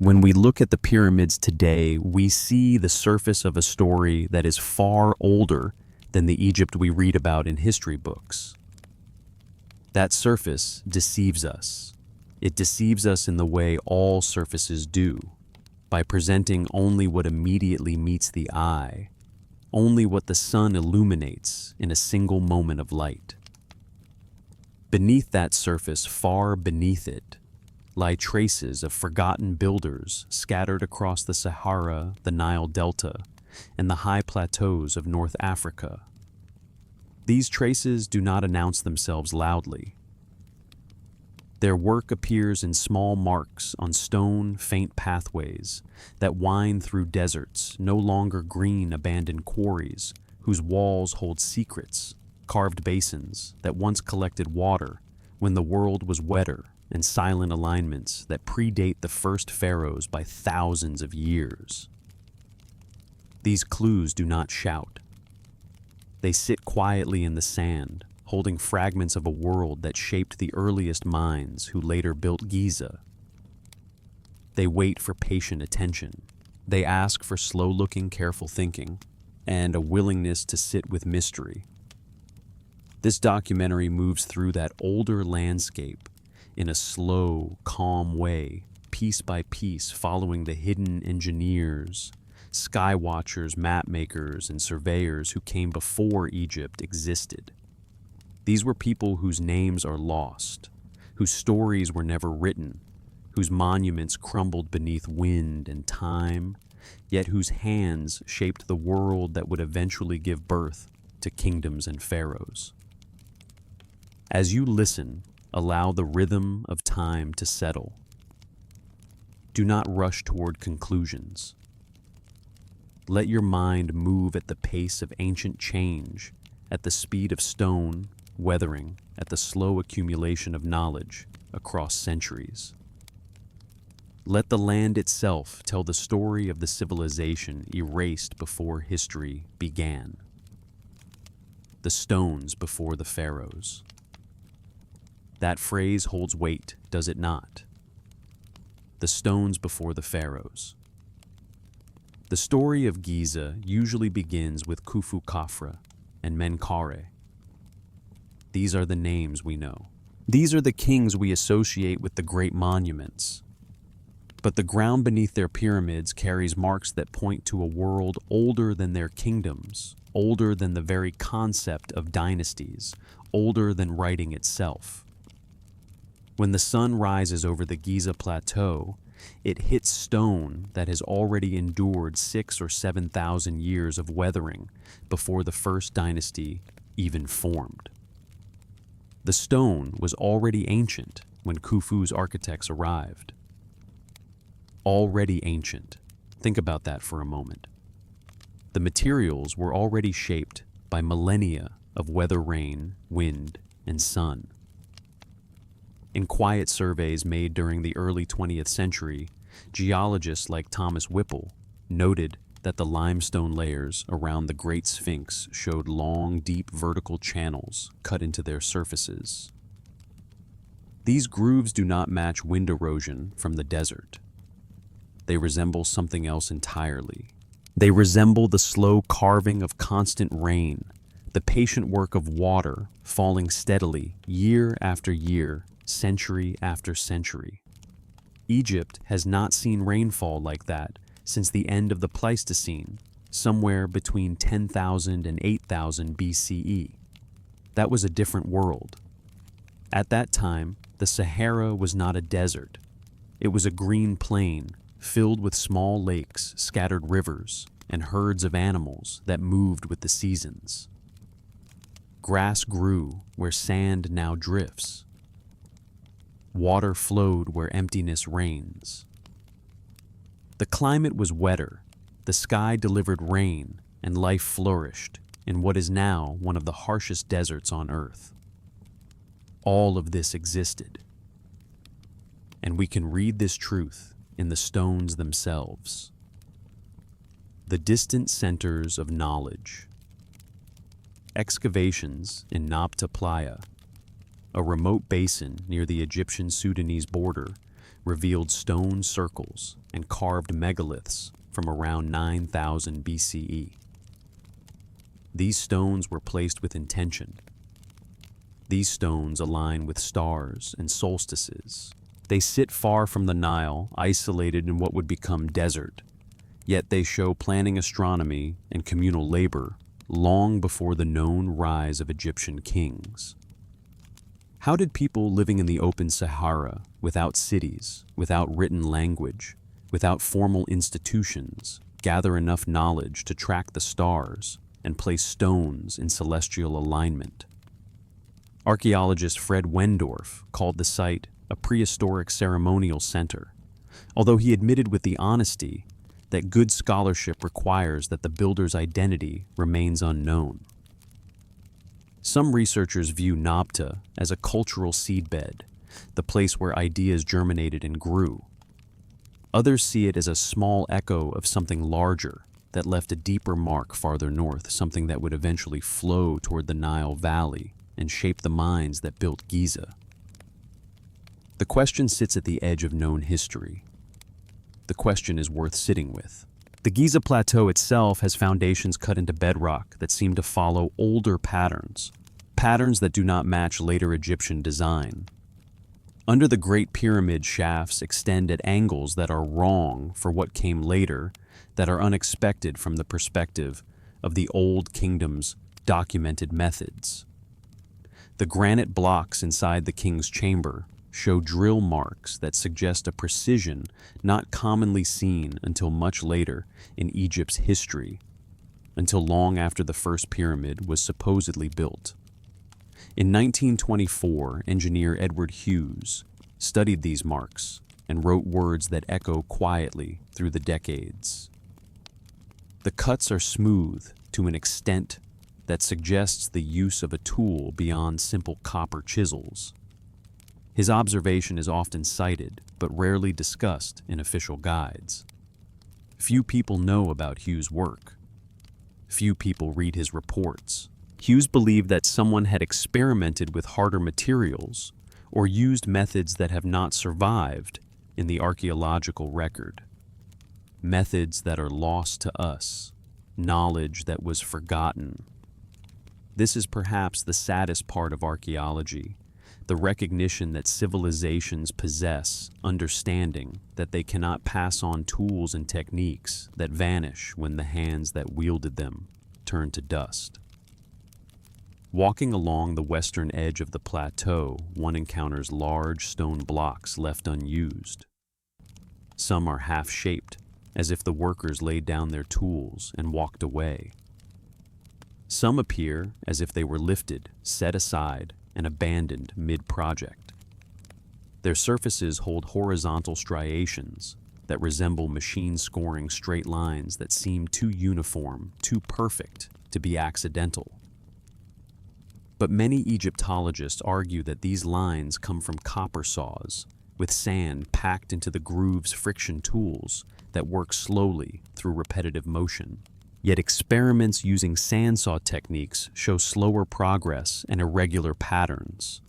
When we look at the pyramids today, we see the surface of a story that is far older than the Egypt we read about in history books. That surface deceives us. It deceives us in the way all surfaces do, by presenting only what immediately meets the eye, only what the sun illuminates in a single moment of light. Beneath that surface, far beneath it, lie traces of forgotten builders scattered across the Sahara, the Nile Delta, and the high plateaus of North Africa. These traces do not announce themselves loudly. Their work appears in small marks on stone, faint pathways that wind through deserts, no longer green abandoned quarries, whose walls hold secrets, carved basins that once collected water when the world was wetter, and silent alignments that predate the first pharaohs by thousands of years. These clues do not shout. They sit quietly in the sand, holding fragments of a world that shaped the earliest minds who later built Giza. They wait for patient attention. They ask for slow-looking, careful thinking, and a willingness to sit with mystery. This documentary moves through that older landscape in a slow, calm way, piece by piece, following the hidden engineers, sky watchers, map makers, and surveyors who came before Egypt existed. These were people whose names are lost, whose stories were never written, whose monuments crumbled beneath wind and time, yet whose hands shaped the world that would eventually give birth to kingdoms and pharaohs. As you listen, allow the rhythm of time to settle. Do not rush toward conclusions. Let your mind move at the pace of ancient change, at the speed of stone weathering, at the slow accumulation of knowledge across centuries. Let the land itself tell the story of the civilization erased before history began. The stones before the pharaohs. That phrase holds weight, does it not? The stones before the pharaohs. The story of Giza usually begins with Khufu Khafre and Menkaure. These are the names we know. These are the kings we associate with the great monuments. But the ground beneath their pyramids carries marks that point to a world older than their kingdoms, older than the very concept of dynasties, older than writing itself. When the sun rises over the Giza plateau, it hits stone that has already endured 6,000 or 7,000 years of weathering before the first dynasty even formed. The stone was already ancient when Khufu's architects arrived. Already ancient. Think about that for a moment. The materials were already shaped by millennia of weather, rain, wind, and sun. In quiet surveys made during the early 20th century, geologists like Thomas Whipple noted that the limestone layers around the Great Sphinx showed long, deep vertical channels cut into their surfaces. These grooves do not match wind erosion from the desert. They resemble something else entirely. They resemble the slow carving of constant rain, the patient work of water falling steadily year after year, century after century. Egypt has not seen rainfall like that since the end of the Pleistocene, somewhere between 10,000 and 8,000 BCE. That was a different world. At that time, the Sahara was not a desert. It was a green plain filled with small lakes, scattered rivers, and herds of animals that moved with the seasons. Grass grew where sand now drifts. Water flowed where emptiness reigns. The climate was wetter, the sky delivered rain, and life flourished in what is now one of the harshest deserts on Earth. All of this existed, and we can read this truth in the stones themselves. The distant centers of knowledge. Excavations in Nabta Playa, a remote basin near the Egyptian-Sudanese border, revealed stone circles and carved megaliths from around 9000 BCE. These stones were placed with intention. These stones align with stars and solstices. They sit far from the Nile, isolated in what would become desert, yet they show planning astronomy and communal labor long before the known rise of Egyptian kings. How did people living in the open Sahara, without cities, without written language, without formal institutions, gather enough knowledge to track the stars and place stones in celestial alignment? Archaeologist Fred Wendorf called the site a prehistoric ceremonial center, although he admitted with the honesty that good scholarship requires that the builder's identity remains unknown. Some researchers view Nabta as a cultural seedbed, the place where ideas germinated and grew. Others see it as a small echo of something larger that left a deeper mark farther north, something that would eventually flow toward the Nile Valley and shape the minds that built Giza. The question sits at the edge of known history. The question is worth sitting with. The Giza Plateau itself has foundations cut into bedrock that seem to follow older patterns that do not match later Egyptian design. Under the Great Pyramid, shafts extend at angles that are wrong for what came later, that are unexpected from the perspective of the Old Kingdom's documented methods. The granite blocks inside the king's chamber show drill marks that suggest a precision not commonly seen until much later in Egypt's history, until long after the first pyramid was supposedly built. In 1924, engineer Edward Hughes studied these marks and wrote words that echo quietly through the decades. The cuts are smooth to an extent that suggests the use of a tool beyond simple copper chisels. His observation is often cited, but rarely discussed in official guides. Few people know about Hughes' work. Few people read his reports. Hughes believed that someone had experimented with harder materials or used methods that have not survived in the archaeological record. Methods that are lost to us, knowledge that was forgotten. This is perhaps the saddest part of archaeology, the recognition that civilizations possess understanding that they cannot pass on tools and techniques that vanish when the hands that wielded them turn to dust. Walking along the western edge of the plateau, one encounters large stone blocks left unused. Some are half-shaped, as if the workers laid down their tools and walked away. Some appear as if they were lifted, set aside, and abandoned mid-project. Their surfaces hold horizontal striations that resemble machine-scoring straight lines that seem too uniform, too perfect to be accidental. But many Egyptologists argue that these lines come from copper saws, with sand packed into the groove's friction tools that work slowly through repetitive motion. Yet experiments using sandsaw techniques show slower progress and irregular patterns.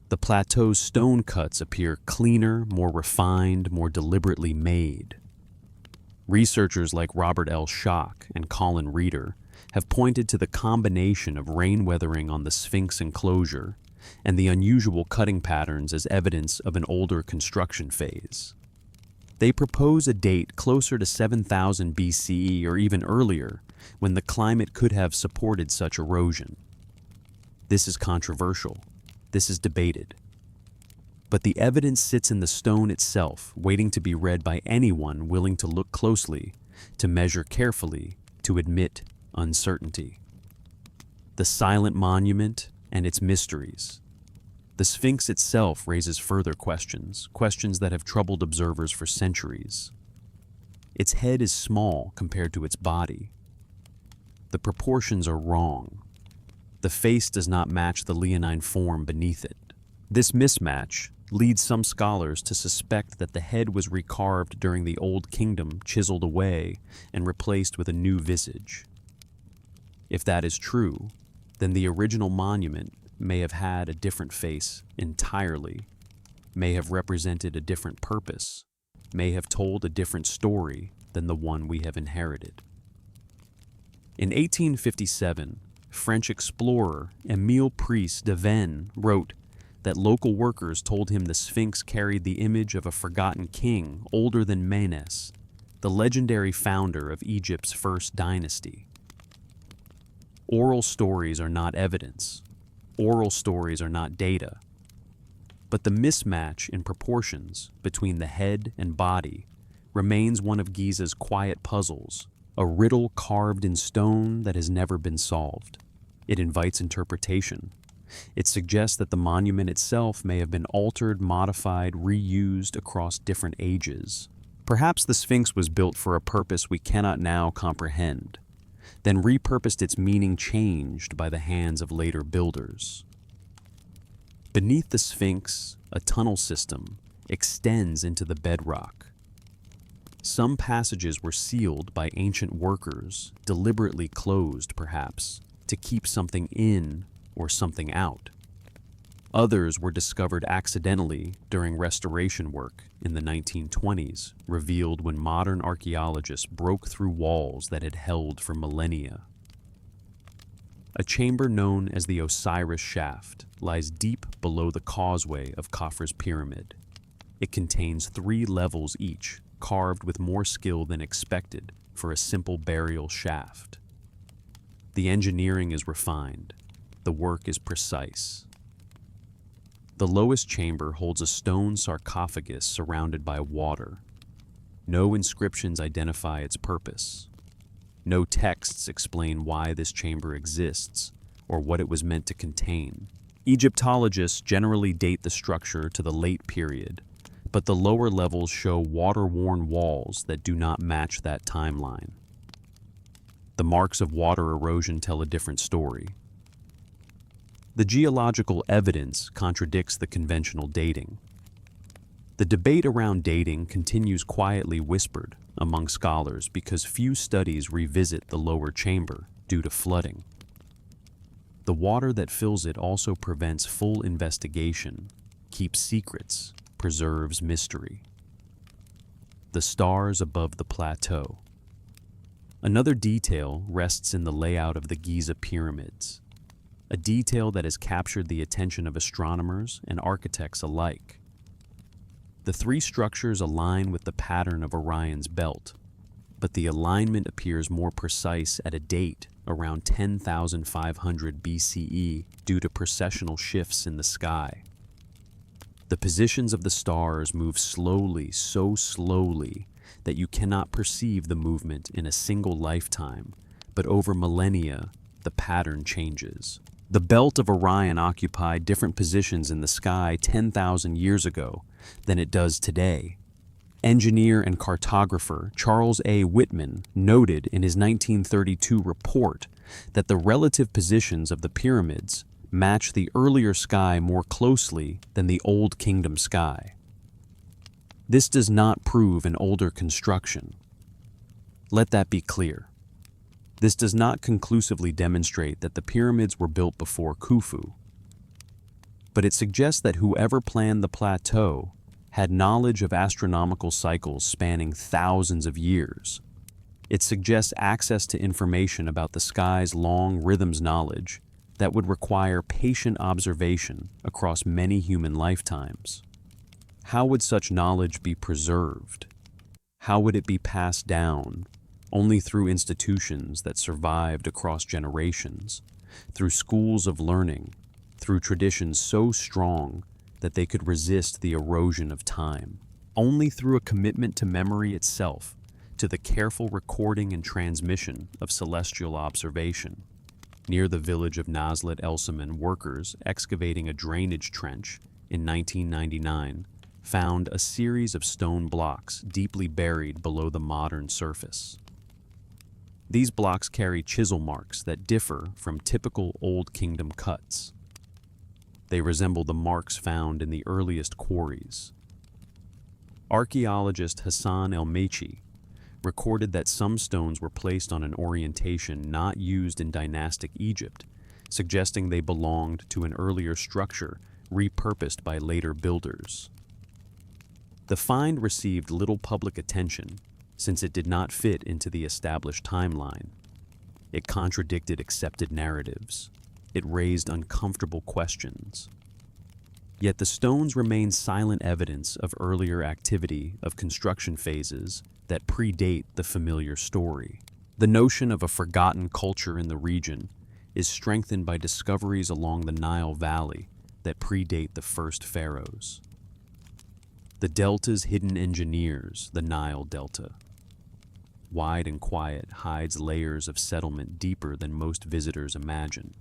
The plateau's stone cuts appear cleaner, more refined, more deliberately made. Researchers like Robert L. Schock and Colin Reeder have pointed to the combination of rain weathering on the Sphinx enclosure and the unusual cutting patterns as evidence of an older construction phase. They propose a date closer to 7000 BCE or even earlier, when the climate could have supported such erosion. This is controversial. This is debated. But the evidence sits in the stone itself, waiting to be read by anyone willing to look closely, to measure carefully, to admit uncertainty. The silent monument and its mysteries. The Sphinx itself raises further questions that have troubled observers for centuries. Its head is small compared to its body. The proportions are wrong. The face does not match the leonine form beneath it. This mismatch leads some scholars to suspect that the head was recarved during the Old Kingdom, chiseled away, and replaced with a new visage. If that is true, then the original monument may have had a different face entirely. may have represented a different purpose, may have told a different story than the one we have inherited. In 1857, French explorer Émile Priest de Vennes wrote that local workers told him the Sphinx carried the image of a forgotten king older than Menes, the legendary founder of Egypt's first dynasty. Oral stories are not evidence. Oral stories are not data. But the mismatch in proportions between the head and body remains one of Giza's quiet puzzles, a riddle carved in stone that has never been solved. It invites interpretation. It suggests that the monument itself may have been altered, modified, reused across different ages. Perhaps the Sphinx was built for a purpose we cannot now comprehend, then repurposed, its meaning changed by the hands of later builders. Beneath the Sphinx, a tunnel system extends into the bedrock. Some passages were sealed by ancient workers, deliberately closed perhaps, to keep something in or something out. Others were discovered accidentally during restoration work in the 1920s, revealed when modern archaeologists broke through walls that had held for millennia. A chamber known as the Osiris Shaft lies deep below the causeway of Khafre's pyramid. It contains 3 levels each, carved with more skill than expected for a simple burial shaft. The engineering is refined. The work is precise. The lowest chamber holds a stone sarcophagus surrounded by water. No inscriptions identify its purpose. No texts explain why this chamber exists or what it was meant to contain. Egyptologists generally date the structure to the late period, but the lower levels show water-worn walls that do not match that timeline. The marks of water erosion tell a different story. The geological evidence contradicts the conventional dating. The debate around dating continues quietly whispered among scholars because few studies revisit the lower chamber due to flooding. The water that fills it also prevents full investigation, keeps secrets, preserves mystery. The stars above the plateau. Another detail rests in the layout of the Giza pyramids, a detail that has captured the attention of astronomers and architects alike. The 3 structures align with the pattern of Orion's belt, but the alignment appears more precise at a date around 10,500 BCE due to precessional shifts in the sky. The positions of the stars move slowly, so slowly that you cannot perceive the movement in a single lifetime, but over millennia, the pattern changes. The belt of Orion occupied different positions in the sky 10,000 years ago than it does today. Engineer and cartographer Charles A. Whitman noted in his 1932 report that the relative positions of the pyramids match the earlier sky more closely than the Old Kingdom sky. This does not prove an older construction. Let that be clear. This does not conclusively demonstrate that the pyramids were built before Khufu, but it suggests that whoever planned the plateau had knowledge of astronomical cycles spanning thousands of years. It suggests access to information about the sky's long rhythms, knowledge that would require patient observation across many human lifetimes. How would such knowledge be preserved? How would it be passed down? Only through institutions that survived across generations, through schools of learning, through traditions so strong that they could resist the erosion of time. Only through a commitment to memory itself, to the careful recording and transmission of celestial observation. Near the village of Nazlet El Saman, workers excavating a drainage trench in 1999 found a series of stone blocks deeply buried below the modern surface. These blocks carry chisel marks that differ from typical Old Kingdom cuts. They resemble the marks found in the earliest quarries. Archaeologist Hassan El-Mechi recorded that some stones were placed on an orientation not used in dynastic Egypt, suggesting they belonged to an earlier structure repurposed by later builders. The find received little public attention since it did not fit into the established timeline. It contradicted accepted narratives. It raised uncomfortable questions. Yet the stones remain silent evidence of earlier activity of construction phases that predate the familiar story. The notion of a forgotten culture in the region is strengthened by discoveries along the Nile Valley that predate the first pharaohs. The delta's hidden engineers, the Nile Delta. Wide and quiet, hides layers of settlement deeper than most visitors imagine.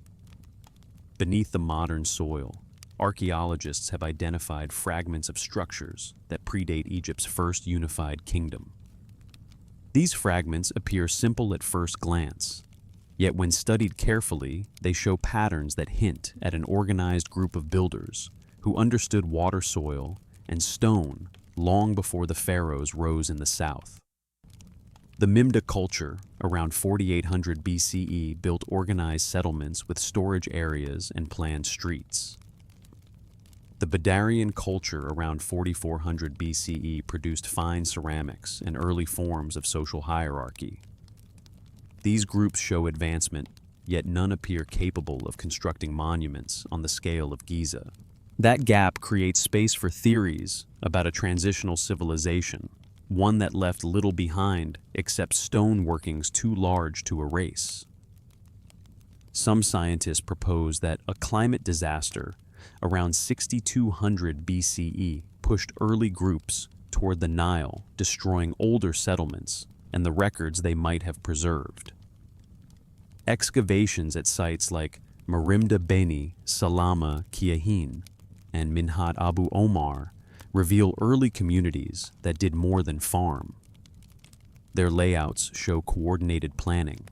Beneath the modern soil, archaeologists have identified fragments of structures that predate Egypt's first unified kingdom. These fragments appear simple at first glance, yet when studied carefully, they show patterns that hint at an organized group of builders who understood water, soil, and stone long before the pharaohs rose in the south. The Mimda culture, around 4800 BCE, built organized settlements with storage areas and planned streets. The Badarian culture, around 4400 BCE, produced fine ceramics and early forms of social hierarchy. These groups show advancement, yet none appear capable of constructing monuments on the scale of Giza. That gap creates space for theories about a transitional civilization, one that left little behind except stone workings too large to erase. Some scientists propose that a climate disaster around 6200 BCE pushed early groups toward the Nile, destroying older settlements and the records they might have preserved. Excavations at sites like Merimda Beni, Salama, Kiahin, and Minhat Abu Omar reveal early communities that did more than farm. Their layouts show coordinated planning.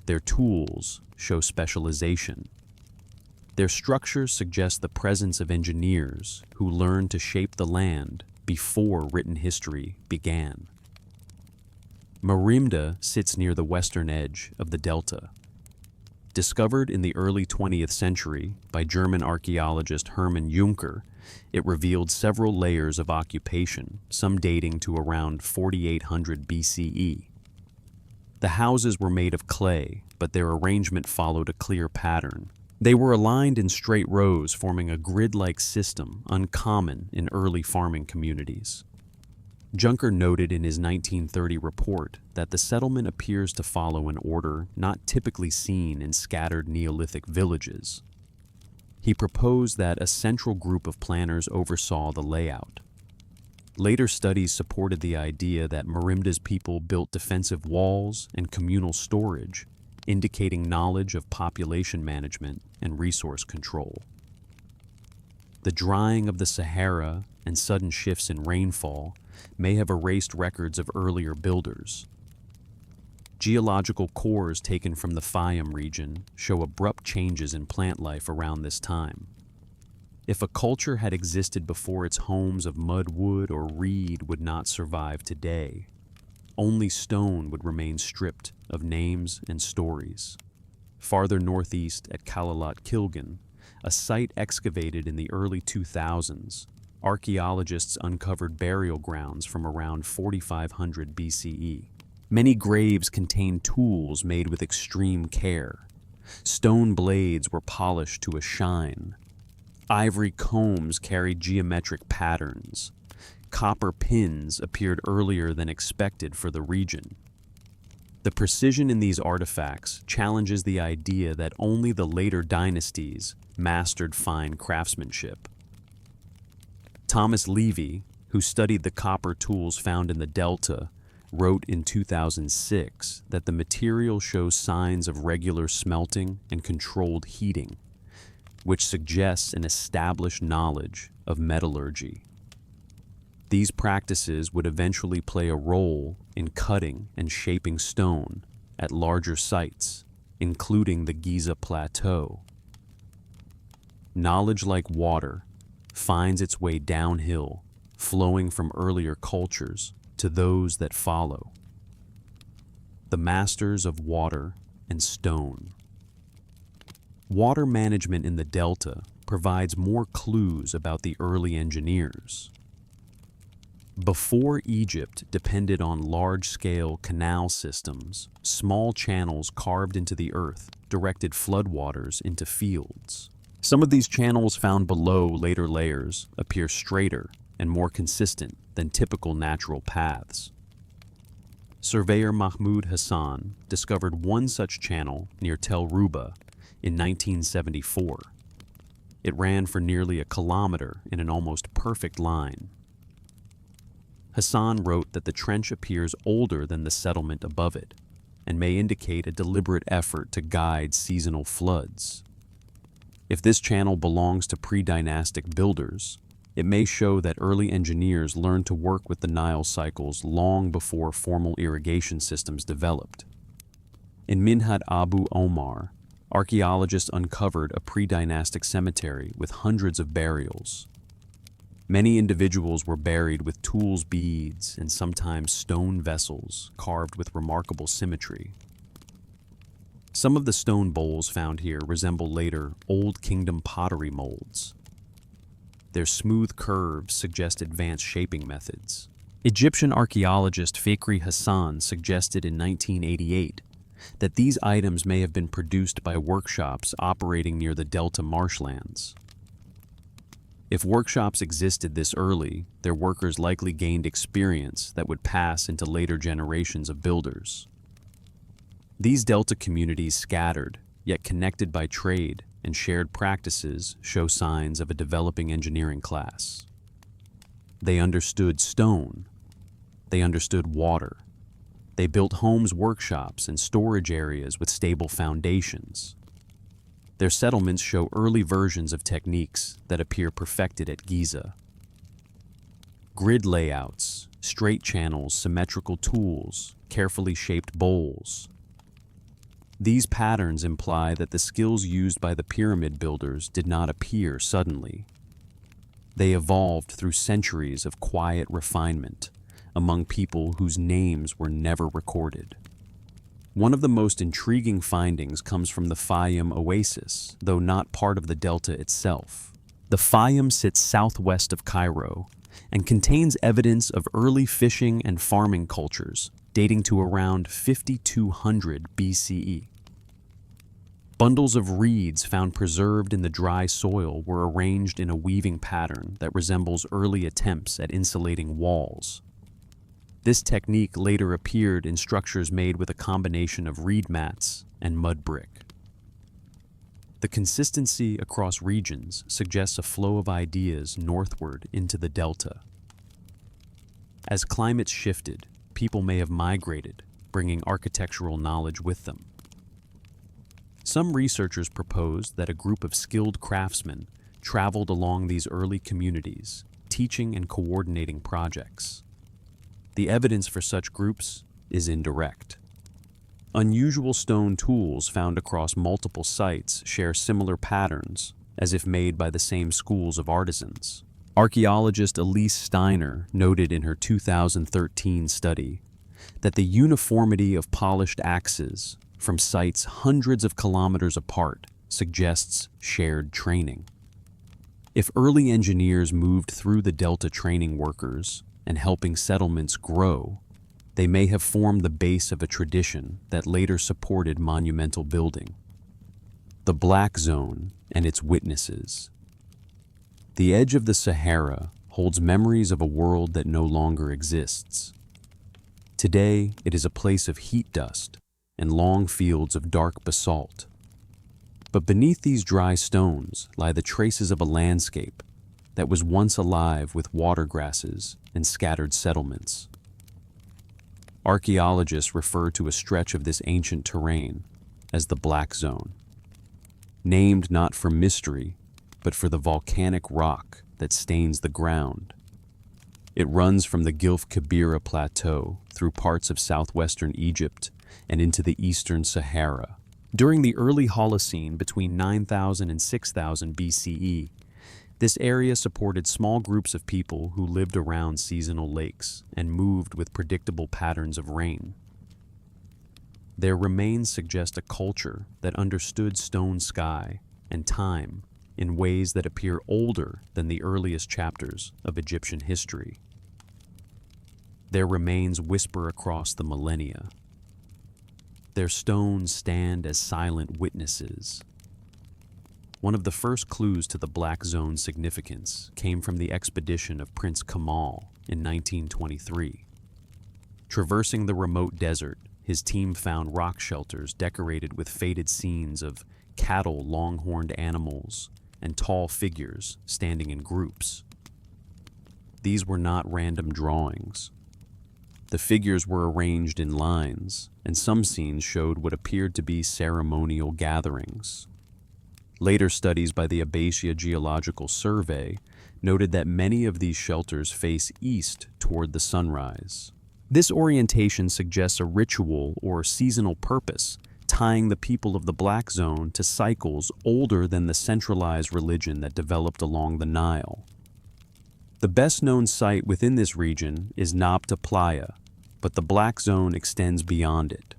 Their tools show specialization. Their structures suggest the presence of engineers who learned to shape the land before written history began. Merimda sits near the western edge of the delta. Discovered in the early 20th century by German archaeologist Hermann Juncker, it revealed several layers of occupation, some dating to around 4800 BCE. The houses were made of clay, but their arrangement followed a clear pattern. They were aligned in straight rows, forming a grid-like system uncommon in early farming communities. Juncker noted in his 1930 report that the settlement appears to follow an order not typically seen in scattered Neolithic villages. He proposed that a central group of planners oversaw the layout. Later studies supported the idea that Merimda's people built defensive walls and communal storage, indicating knowledge of population management and resource control. The drying of the Sahara and sudden shifts in rainfall may have erased records of earlier builders. Geological cores taken from the Fayum region show abrupt changes in plant life around this time. If a culture had existed before, its homes of mud, wood, or reed would not survive today. Only stone would remain stripped of names and stories. Farther northeast at Kalalat Kilgan, a site excavated in the early 2000s, archaeologists uncovered burial grounds from around 4500 BCE. Many graves contained tools made with extreme care. Stone blades were polished to a shine. Ivory combs carried geometric patterns. Copper pins appeared earlier than expected for the region. The precision in these artifacts challenges the idea that only the later dynasties mastered fine craftsmanship. Thomas Levy, who studied the copper tools found in the Delta, wrote in 2006 that the material shows signs of regular smelting and controlled heating, which suggests an established knowledge of metallurgy. These practices would eventually play a role in cutting and shaping stone at larger sites, including the Giza Plateau. Knowledge, like water, finds its way downhill, flowing from earlier cultures to those that follow. The masters of water and stone. Water management in the Delta provides more clues about the early engineers. Before Egypt depended on large-scale canal systems, small channels carved into the earth directed floodwaters into fields. Some of these channels found below later layers appear straighter and more consistent than typical natural paths. Surveyor Mahmoud Hassan discovered one such channel near Tel Ruba in 1974. It ran for nearly a kilometer in an almost perfect line. Hassan wrote that the trench appears older than the settlement above it and may indicate a deliberate effort to guide seasonal floods. If this channel belongs to pre-dynastic builders, it may show that early engineers learned to work with the Nile cycles long before formal irrigation systems developed. In Minhad Abu Omar, archaeologists uncovered a pre-dynastic cemetery with hundreds of burials. Many individuals were buried with tools, beads, and sometimes stone vessels carved with remarkable symmetry. Some of the stone bowls found here resemble later Old Kingdom pottery molds. Their smooth curves suggest advanced shaping methods. Egyptian archaeologist Fakhri Hassan suggested in 1988 that these items may have been produced by workshops operating near the Delta marshlands. If workshops existed this early, their workers likely gained experience that would pass into later generations of builders. These Delta communities, scattered, yet connected by trade and shared practices, show signs of a developing engineering class. They understood stone. They understood water. They built homes, workshops, and storage areas with stable foundations. Their settlements show early versions of techniques that appear perfected at Giza. Grid layouts, straight channels, symmetrical tools, carefully shaped bowls. These patterns imply that the skills used by the pyramid builders did not appear suddenly. They evolved through centuries of quiet refinement among people whose names were never recorded. One of the most intriguing findings comes from the Fayum oasis, though not part of the delta itself. The Fayum sits southwest of Cairo and contains evidence of early fishing and farming cultures dating to around 5200 BCE. Bundles of reeds found preserved in the dry soil were arranged in a weaving pattern that resembles early attempts at insulating walls. This technique later appeared in structures made with a combination of reed mats and mud brick. The consistency across regions suggests a flow of ideas northward into the delta. As climates shifted, people may have migrated, bringing architectural knowledge with them. Some researchers proposed that a group of skilled craftsmen traveled along these early communities, teaching and coordinating projects. The evidence for such groups is indirect. Unusual stone tools found across multiple sites share similar patterns, as if made by the same schools of artisans. Archaeologist Elise Steiner noted in her 2013 study that the uniformity of polished axes from sites hundreds of kilometers apart suggests shared training. If early engineers moved through the delta training workers and helping settlements grow, they may have formed the base of a tradition that later supported monumental building. The Black Zone and its witnesses. The edge of the Sahara holds memories of a world that no longer exists. Today, it is a place of heat dust and long fields of dark basalt. But beneath these dry stones lie the traces of a landscape that was once alive with water grasses and scattered settlements. Archaeologists refer to a stretch of this ancient terrain as the Black Zone, named not for mystery, but for the volcanic rock that stains the ground. It runs from the Gilf Kebira Plateau through parts of southwestern Egypt and into the eastern Sahara. During the early Holocene between 9000 and 6000 BCE, this area supported small groups of people who lived around seasonal lakes and moved with predictable patterns of rain. Their remains suggest a culture that understood stone sky and time in ways that appear older than the earliest chapters of Egyptian history. Their remains whisper across the millennia. Their stones stand as silent witnesses. One of the first clues to the Black Zone's significance came from the expedition of Prince Kamal in 1923. Traversing the remote desert, his team found rock shelters decorated with faded scenes of cattle, long-horned animals, and tall figures standing in groups. These were not random drawings. The figures were arranged in lines, and some scenes showed what appeared to be ceremonial gatherings. Later studies by the Abbasia Geological Survey noted that many of these shelters face east toward the sunrise. This orientation suggests a ritual or seasonal purpose, tying the people of the Black Zone to cycles older than the centralized religion that developed along the Nile. The best-known site within this region is Nabta Playa, but the Black Zone extends beyond it.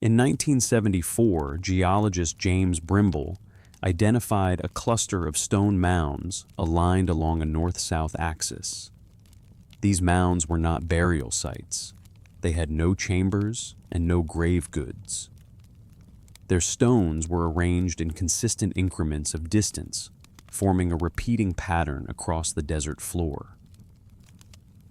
In 1974, geologist James Brimble identified a cluster of stone mounds aligned along a north-south axis. These mounds were not burial sites. They had no chambers and no grave goods. Their stones were arranged in consistent increments of distance, forming a repeating pattern across the desert floor.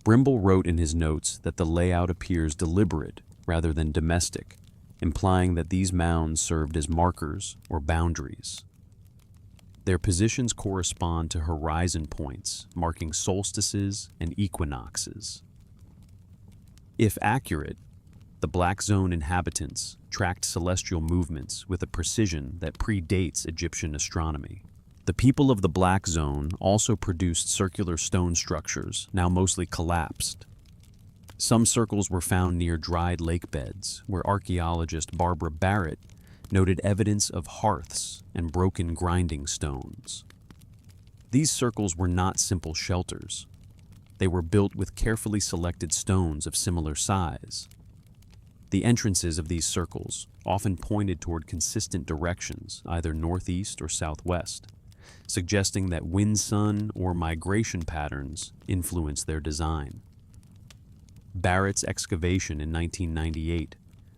Brimble wrote in his notes that the layout appears deliberate rather than domestic, implying that these mounds served as markers or boundaries. Their positions correspond to horizon points, marking solstices and equinoxes. If accurate, the Black Zone inhabitants tracked celestial movements with a precision that predates Egyptian astronomy. The people of the Black Zone also produced circular stone structures, now mostly collapsed. Some circles were found near dried lake beds, where archaeologist Barbara Barrett noted evidence of hearths and broken grinding stones. These circles were not simple shelters. They were built with carefully selected stones of similar size. The entrances of these circles often pointed toward consistent directions, either northeast or southwest, suggesting that wind-sun or migration patterns influenced their design. Barrett's excavation in 1998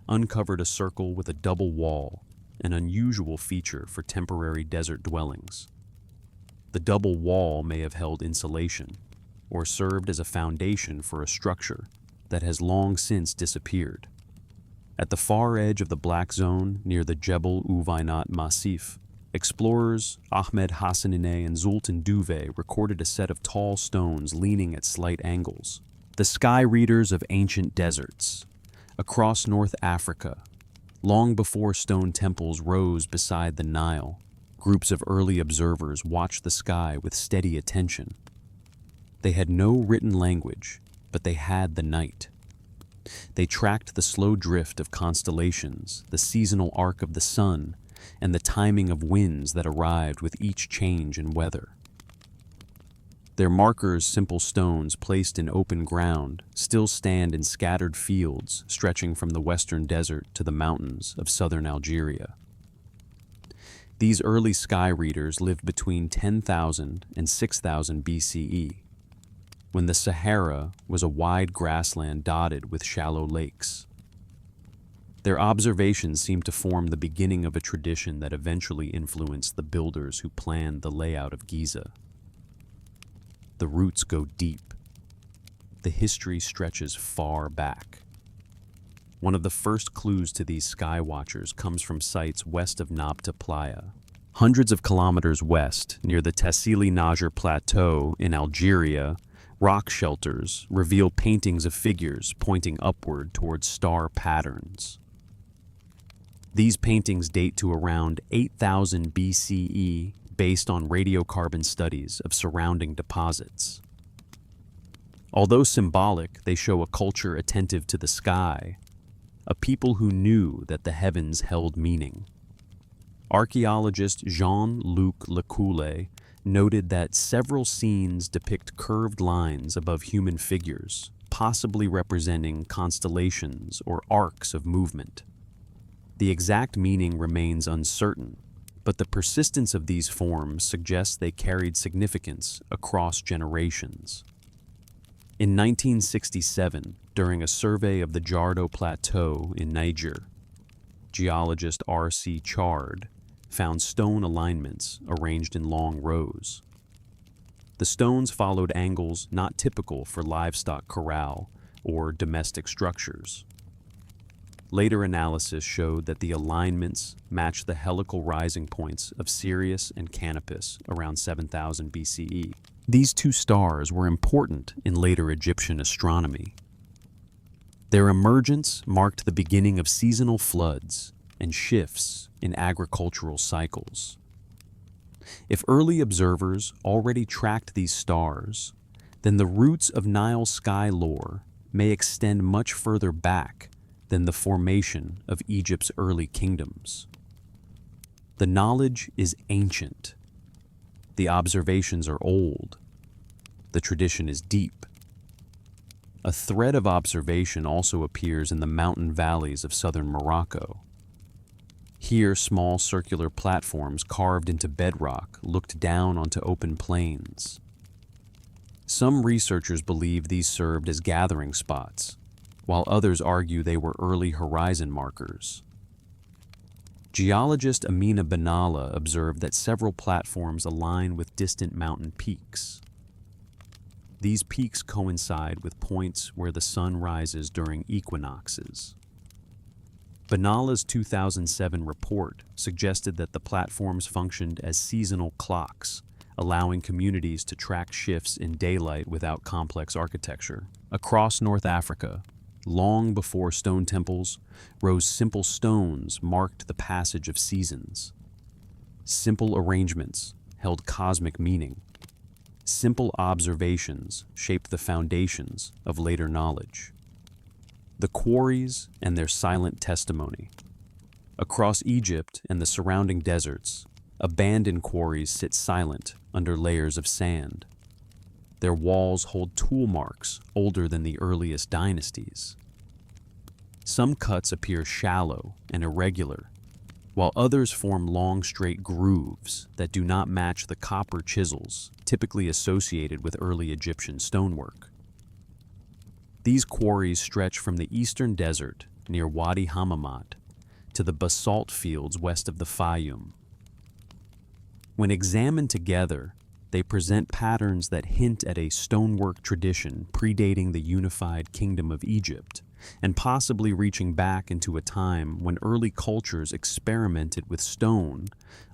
uncovered a circle with a double wall, an unusual feature for temporary desert dwellings. The double wall may have held insulation, or served as a foundation for a structure that has long since disappeared. At the far edge of the Black Zone, near the Jebel Uweinat Massif, explorers Ahmed Hassanineh and Zoltan Duve recorded a set of tall stones leaning at slight angles, the sky readers of ancient deserts. Across North Africa, long before stone temples rose beside the Nile, groups of early observers watched the sky with steady attention. They had no written language, but they had the night. They tracked the slow drift of constellations, the seasonal arc of the sun, and the timing of winds that arrived with each change in weather. Their markers, simple stones placed in open ground, still stand in scattered fields stretching from the western desert to the mountains of southern Algeria. These early sky readers lived between 10,000 and 6,000 BCE, when the Sahara was a wide grassland dotted with shallow lakes. Their observations seem to form the beginning of a tradition that eventually influenced the builders who planned the layout of Giza. The roots go deep. The history stretches far back. One of the first clues to these sky watchers comes from sites west of Nabta Playa. Hundreds of kilometers west, near the Tassili Najr Plateau in Algeria, rock shelters reveal paintings of figures pointing upward towards star patterns. These paintings date to around 8,000 BCE based on radiocarbon studies of surrounding deposits. Although symbolic, they show a culture attentive to the sky, a people who knew that the heavens held meaning. Archaeologist Jean-Luc Lecoulé noted that several scenes depict curved lines above human figures, possibly representing constellations or arcs of movement. The exact meaning remains uncertain, but the persistence of these forms suggests they carried significance across generations. In 1967, during a survey of the Jardo Plateau in Niger, geologist R.C. Chard found stone alignments arranged in long rows. The stones followed angles not typical for livestock corral or domestic structures. Later analysis showed that the alignments matched the helical rising points of Sirius and Canopus around 7000 BCE. These two stars were important in later Egyptian astronomy. Their emergence marked the beginning of seasonal floods and shifts in agricultural cycles. If early observers already tracked these stars, then the roots of Nile sky lore may extend much further back than the formation of Egypt's early kingdoms. The knowledge is ancient. The observations are old. The tradition is deep. A thread of observation also appears in the mountain valleys of southern Morocco. Here, small circular platforms carved into bedrock looked down onto open plains. Some researchers believe these served as gathering spots, while others argue they were early horizon markers. Geologist Amina Benalla observed that several platforms align with distant mountain peaks. These peaks coincide with points where the sun rises during equinoxes. Benalla's 2007 report suggested that the platforms functioned as seasonal clocks, allowing communities to track shifts in daylight without complex architecture. Across North Africa, long before stone temples, rose simple stones marked the passage of seasons. Simple arrangements held cosmic meaning. Simple observations shaped the foundations of later knowledge. The quarries and their silent testimony. Across Egypt and the surrounding deserts, abandoned quarries sit silent under layers of sand. Their walls hold tool marks older than the earliest dynasties. Some cuts appear shallow and irregular, while others form long, straight grooves that do not match the copper chisels typically associated with early Egyptian stonework. These quarries stretch from the eastern desert near Wadi Hammamat to the basalt fields west of the Fayum. When examined together, they present patterns that hint at a stonework tradition predating the unified kingdom of Egypt, and possibly reaching back into a time when early cultures experimented with stone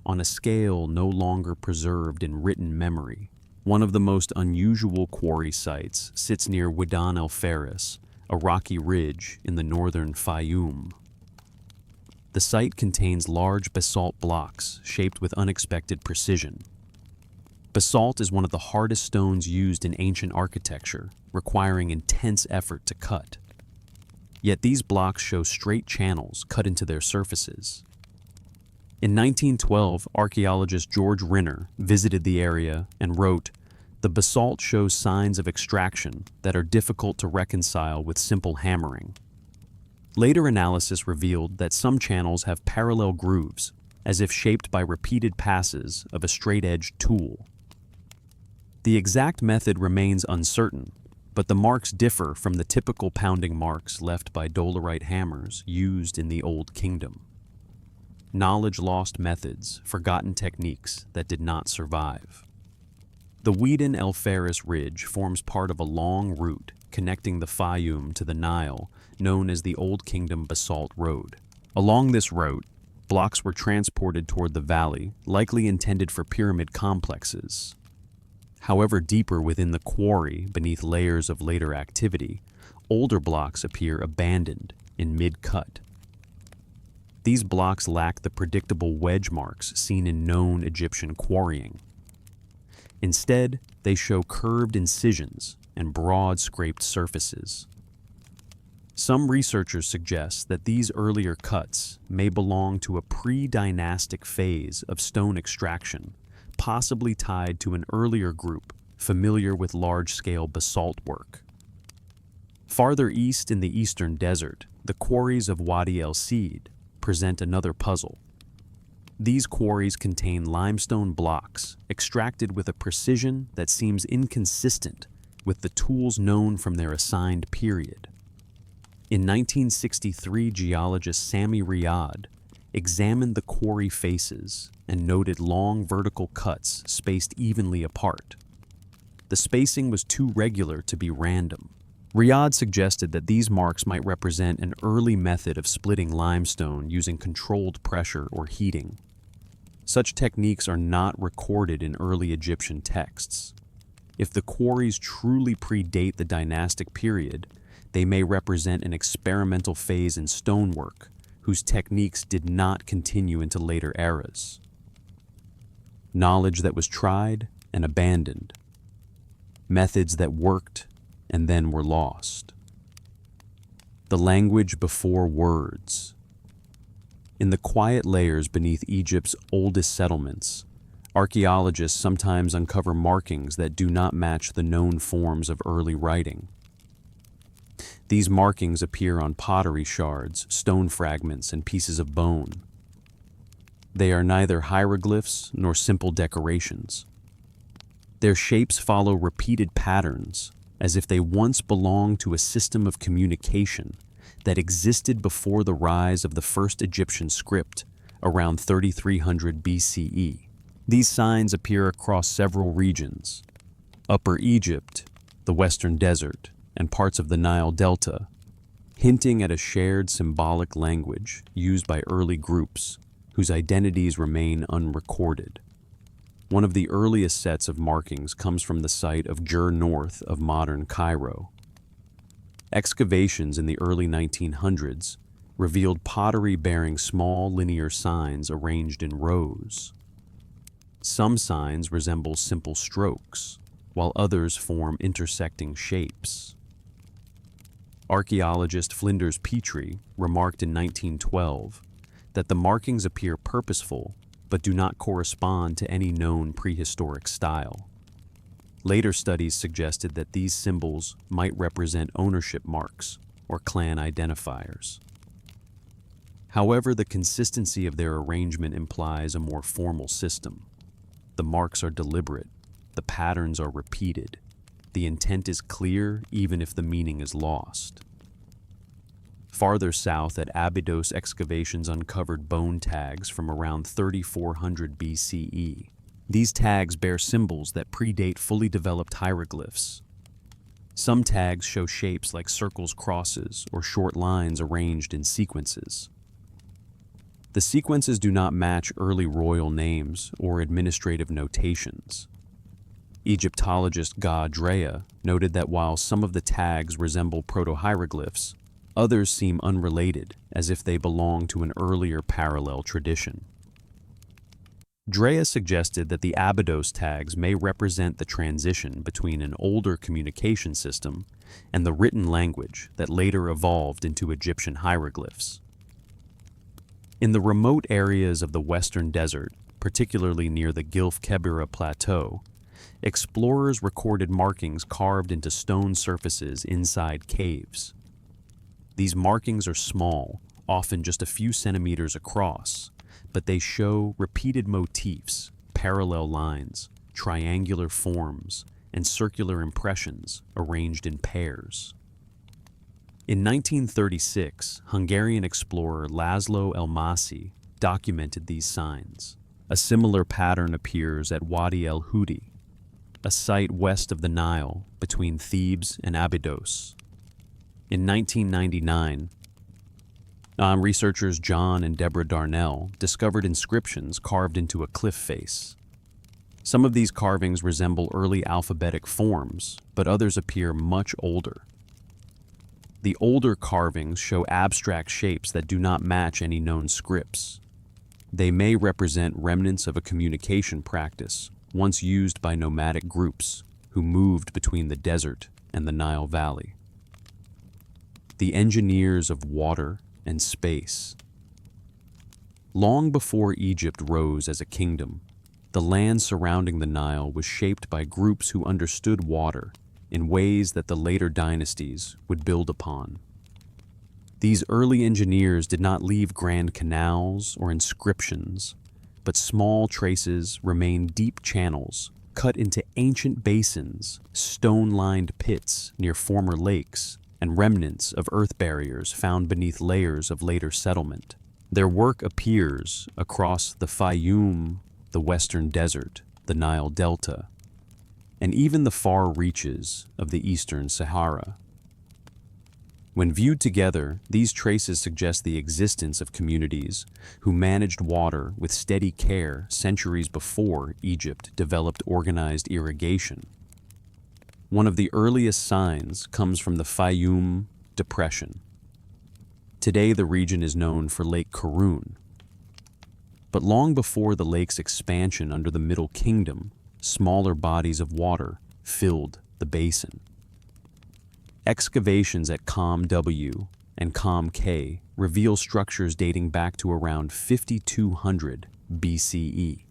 on a scale no longer preserved in written memory. One of the most unusual quarry sites sits near Wadian el Faris, a rocky ridge in the northern Fayum. The site contains large basalt blocks shaped with unexpected precision. Basalt is one of the hardest stones used in ancient architecture, requiring intense effort to cut. Yet these blocks show straight channels cut into their surfaces. In 1912, archaeologist George Rinner visited the area and wrote, "The basalt shows signs of extraction that are difficult to reconcile with simple hammering." Later analysis revealed that some channels have parallel grooves, as if shaped by repeated passes of a straight-edged tool. The exact method remains uncertain, but the marks differ from the typical pounding marks left by dolerite hammers used in the Old Kingdom. Knowledge-lost methods, forgotten techniques that did not survive. The Wadian el Faris Ridge forms part of a long route connecting the Fayum to the Nile, known as the Old Kingdom Basalt Road. Along this route, blocks were transported toward the valley, likely intended for pyramid complexes. However, deeper within the quarry, beneath layers of later activity, older blocks appear abandoned in mid-cut. These blocks lack the predictable wedge marks seen in known Egyptian quarrying. Instead, they show curved incisions and broad scraped surfaces. Some researchers suggest that these earlier cuts may belong to a pre-dynastic phase of stone extraction, possibly tied to an earlier group familiar with large-scale basalt work. Farther east in the eastern desert, the quarries of Wadi el Sid present another puzzle. These quarries contain limestone blocks extracted with a precision that seems inconsistent with the tools known from their assigned period. In 1963, geologist Sami Riyad examined the quarry faces and noted long vertical cuts spaced evenly apart. The spacing was too regular to be random. Riyad suggested that these marks might represent an early method of splitting limestone using controlled pressure or heating. Such techniques are not recorded in early Egyptian texts. If the quarries truly predate the dynastic period, they may represent an experimental phase in stonework, whose techniques did not continue into later eras. Knowledge that was tried and abandoned. Methods that worked and then were lost. The language before words. In the quiet layers beneath Egypt's oldest settlements, archaeologists sometimes uncover markings that do not match the known forms of early writing. These markings appear on pottery shards, stone fragments, and pieces of bone. They are neither hieroglyphs nor simple decorations. Their shapes follow repeated patterns, as if they once belonged to a system of communication that existed before the rise of the first Egyptian script around 3300 BCE. These signs appear across several regions: Upper Egypt, the Western Desert, and parts of the Nile Delta, hinting at a shared symbolic language used by early groups whose identities remain unrecorded. One of the earliest sets of markings comes from the site of Gur north of modern Cairo. Excavations in the early 1900s revealed pottery bearing small linear signs arranged in rows. Some signs resemble simple strokes, while others form intersecting shapes. Archaeologist Flinders Petrie remarked in 1912 that the markings appear purposeful but do not correspond to any known prehistoric style. Later studies suggested that these symbols might represent ownership marks or clan identifiers. However, the consistency of their arrangement implies a more formal system. The marks are deliberate, the patterns are repeated, the intent is clear even if the meaning is lost. Farther south at Abydos, excavations uncovered bone tags from around 3400 BCE. These tags bear symbols that predate fully developed hieroglyphs. Some tags show shapes like circles, crosses, or short lines arranged in sequences. The sequences do not match early royal names or administrative notations. Egyptologist Ga Drea noted that while some of the tags resemble proto-hieroglyphs, others seem unrelated, as if they belong to an earlier parallel tradition. Drea suggested that the Abydos tags may represent the transition between an older communication system and the written language that later evolved into Egyptian hieroglyphs. In the remote areas of the Western Desert, particularly near the Gilf Kebira Plateau, explorers recorded markings carved into stone surfaces inside caves. These markings are small, often just a few centimeters across, but they show repeated motifs, parallel lines, triangular forms, and circular impressions arranged in pairs. In 1936, Hungarian explorer Laszlo Elmasi documented these signs. A similar pattern appears at Wadi el Hudi, a site west of the Nile between Thebes and Abydos. In 1999, researchers John and Deborah Darnell discovered inscriptions carved into a cliff face. Some of these carvings resemble early alphabetic forms, but others appear much older. The older carvings show abstract shapes that do not match any known scripts. They may represent remnants of a communication practice once used by nomadic groups who moved between the desert and the Nile Valley. The engineers of water and space. Long before Egypt rose as a kingdom, the land surrounding the Nile was shaped by groups who understood water in ways that the later dynasties would build upon. These early engineers did not leave grand canals or inscriptions, but small traces remained deep channels cut into ancient basins, stone-lined pits near former lakes, and remnants of earth barriers found beneath layers of later settlement. Their work appears across the Fayoum, the Western Desert, the Nile Delta, and even the far reaches of the Eastern Sahara. When viewed together, these traces suggest the existence of communities who managed water with steady care centuries before Egypt developed organized irrigation. One of the earliest signs comes from the Fayoum Depression. Today, the region is known for Lake Karun. But long before the lake's expansion under the Middle Kingdom, smaller bodies of water filled the basin. Excavations at Kham W and Kham K reveal structures dating back to around 5200 BCE.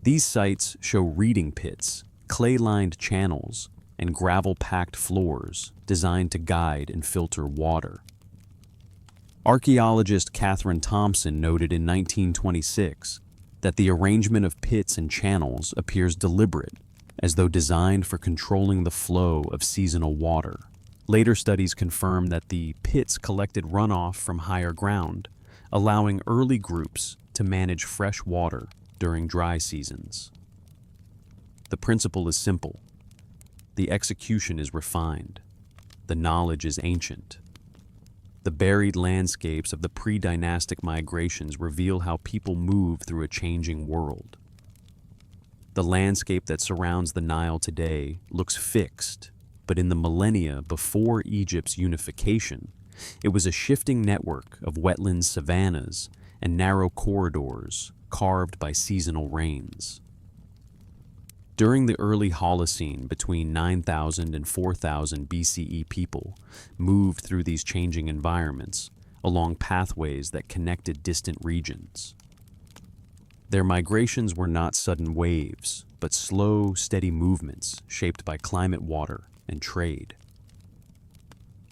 These sites show reeding pits, clay-lined channels, and gravel-packed floors designed to guide and filter water. Archaeologist Catherine Thompson noted in 1926 that the arrangement of pits and channels appears deliberate, as though designed for controlling the flow of seasonal water. Later studies confirm that the pits collected runoff from higher ground, allowing early groups to manage fresh water during dry seasons. The principle is simple. The execution is refined. The knowledge is ancient. The buried landscapes of the pre-dynastic migrations reveal how people move through a changing world. The landscape that surrounds the Nile today looks fixed, but in the millennia before Egypt's unification, it was a shifting network of wetland savannas and narrow corridors carved by seasonal rains. During the early Holocene, between 9,000 and 4,000 BCE, people moved through these changing environments along pathways that connected distant regions. Their migrations were not sudden waves, but slow, steady movements shaped by climate, water, and trade.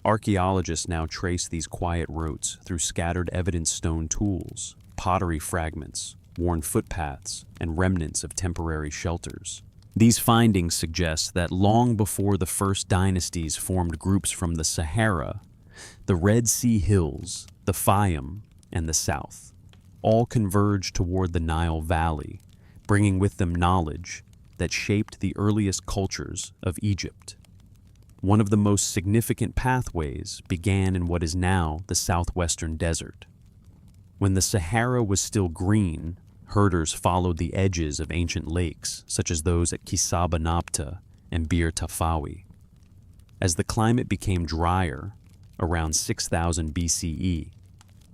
Archaeologists now trace these quiet routes through scattered evidence stone tools, pottery fragments, worn footpaths, and remnants of temporary shelters. These findings suggest that long before the first dynasties formed groups from the Sahara, the Red Sea Hills, the Fayum, and the South all converged toward the Nile Valley, bringing with them knowledge that shaped the earliest cultures of Egypt. One of the most significant pathways began in what is now the southwestern desert. When the Sahara was still green, herders followed the edges of ancient lakes, such as those at Kisabanabta and Bir Tafawi. As the climate became drier, around 6000 BCE,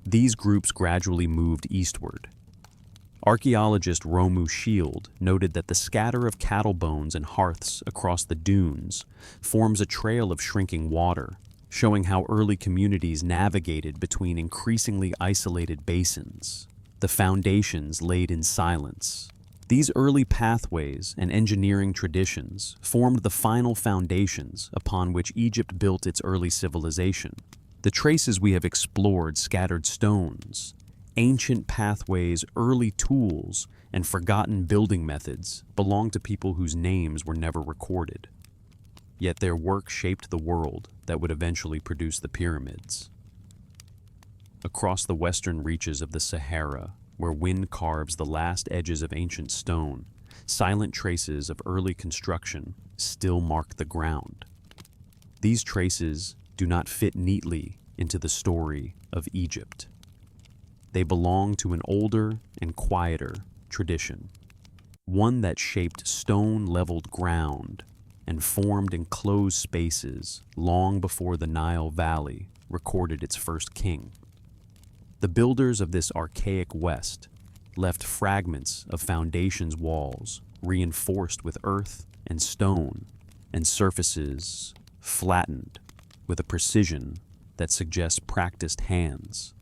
these groups gradually moved eastward. Archaeologist Romu Shield noted that the scatter of cattle bones and hearths across the dunes forms a trail of shrinking water, showing how early communities navigated between increasingly isolated basins. The foundations laid in silence. These early pathways and engineering traditions formed the final foundations upon which Egypt built its early civilization. The traces we have explored, scattered stones, ancient pathways, early tools, and forgotten building methods, belong to people whose names were never recorded. Yet their work shaped the world that would eventually produce the pyramids. Across the western reaches of the Sahara, where wind carves the last edges of ancient stone, silent traces of early construction still mark the ground. These traces do not fit neatly into the story of Egypt. They belong to an older and quieter tradition, one that shaped stone-leveled ground and formed enclosed spaces long before the Nile Valley recorded its first king. The builders of this archaic West left fragments of foundations walls reinforced with earth and stone, and surfaces flattened with a precision that suggests practiced hands.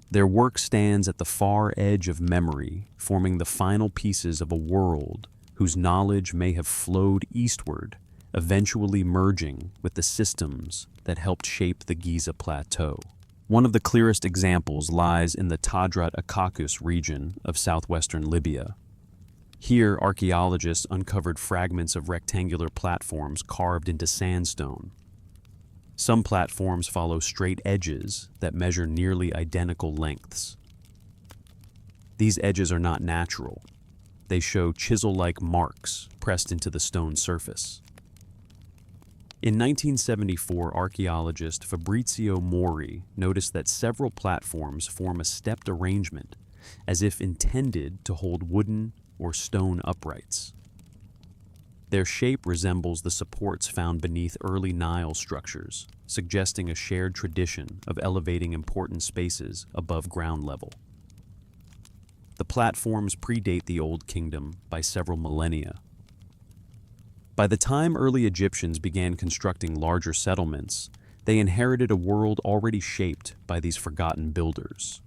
Their work stands at the far edge of memory, forming the final pieces of a world whose knowledge may have flowed eastward, eventually merging with the systems that helped shape the Giza Plateau. One of the clearest examples lies in the Tadrat Akakus region of southwestern Libya. Here, archaeologists uncovered fragments of rectangular platforms carved into sandstone. Some platforms follow straight edges that measure nearly identical lengths. These edges are not natural. They show chisel-like marks pressed into the stone surface. In 1974, archaeologist Fabrizio Mori noticed that several platforms form a stepped arrangement, as if intended to hold wooden or stone uprights. Their shape resembles the supports found beneath early Nile structures, suggesting a shared tradition of elevating important spaces above ground level. The platforms predate the Old Kingdom by several millennia. By the time early Egyptians began constructing larger settlements, they inherited a world already shaped by these forgotten builders.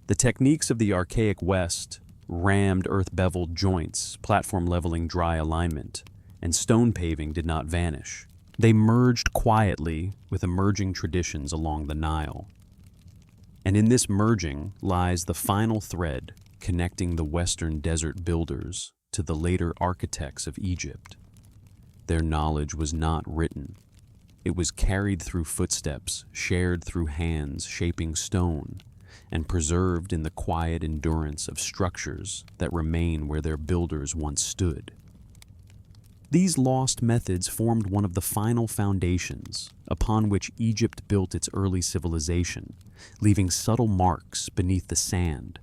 The techniques of the archaic West, rammed earth-beveled joints, platform-leveling dry alignment, and stone paving did not vanish. They merged quietly with emerging traditions along the Nile. And in this merging lies the final thread connecting the Western desert builders to the later architects of Egypt. Their knowledge was not written. It was carried through footsteps, shared through hands shaping stone, and preserved in the quiet endurance of structures that remain where their builders once stood. These lost methods formed one of the final foundations upon which Egypt built its early civilization, leaving subtle marks beneath the sand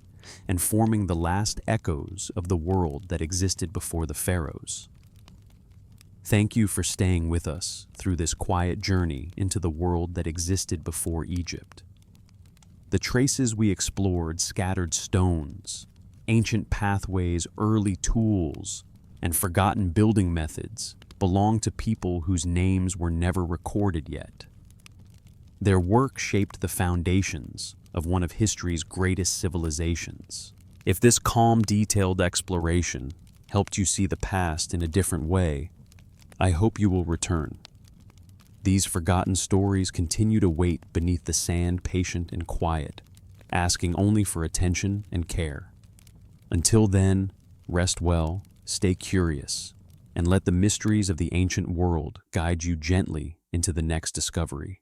and forming the last echoes of the world that existed before the pharaohs. Thank you for staying with us through this quiet journey into the world that existed before Egypt. The traces we explored scattered stones, ancient pathways, early tools, and forgotten building methods belong to people whose names were never recorded yet. Their work shaped the foundations of one of history's greatest civilizations. If this calm, detailed exploration helped you see the past in a different way, I hope you will return. These forgotten stories continue to wait beneath the sand, patient and quiet, asking only for attention and care. Until then, rest well, stay curious, and let the mysteries of the ancient world guide you gently into the next discovery.